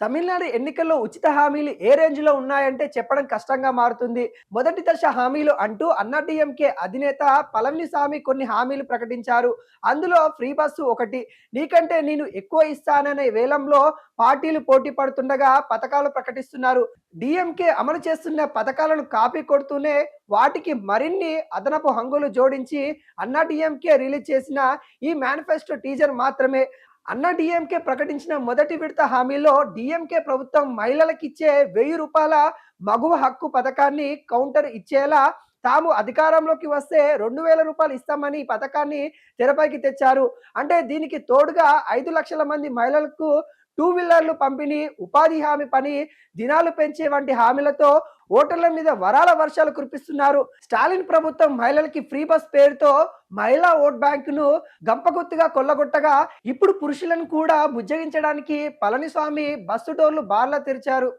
తమిళనాడు ఎన్నికల్లో ఉచిత హామీలు ఏ రేంజ్‌లో ఉన్నాయంటే చెప్పడం కష్టంగా మారుతుంది. మొదటి దశ హామీలు అంటూ అన్నాడీఎంకే అధినేత పళనిసామి కొన్ని హామీలు ప్రకటించారు. అందులో ఫ్రీ బస్సు ఒకటి. నీకంటే నేను ఎక్కువ ఇస్తాననే వేలంలో పార్టీలు పోటీ పడుతుండగా పథకాలు ప్రకటిస్తున్నారు. డీఎంకే అమలు చేస్తున్న పథకాలను కాపీ కొడుతూనే వాటికి మరిన్ని అదనపు హంగులు జోడించి అన్నాడీఎంకే రిలీజ్ చేసిన ఈ మేనిఫెస్టో టీజర్ మాత్రమే. డీఎంకే ప్రకటించిన మొదటి విడత హామీలో డీఎంకే ప్రభుత్వం మహిళలకిచ్చే రూ. 1000 మగువ హక్కు పథకాన్ని కౌంటర్ ఇచ్చేలా తాము అధికారంలోకి వస్తే రూ. 2000 ఇస్తామని ఈ పథకాన్ని తెరపైకి తెచ్చారు. అంటే దీనికి తోడుగా 5,00,000 మంది మహిళలకు టూ వీలర్లు పంపిణీ, ఉపాధి హామీ పని దినాలు పెంచే వంటి హామీలతో ఓటర్ల మీద వరాల వర్షాలు కురిపిస్తున్నారు. స్టాలిన్ ప్రభుత్వం మహిళలకి ఫ్రీ బస్ పేరుతో మహిళా ఓట్ బ్యాంకును గంపగుత్తుగా కొల్లగొట్టగా ఇప్పుడు పురుషులను కూడా బుజ్జగించడానికి పళనిస్వామి బస్సు డోర్లు బార్లా తెరిచారు.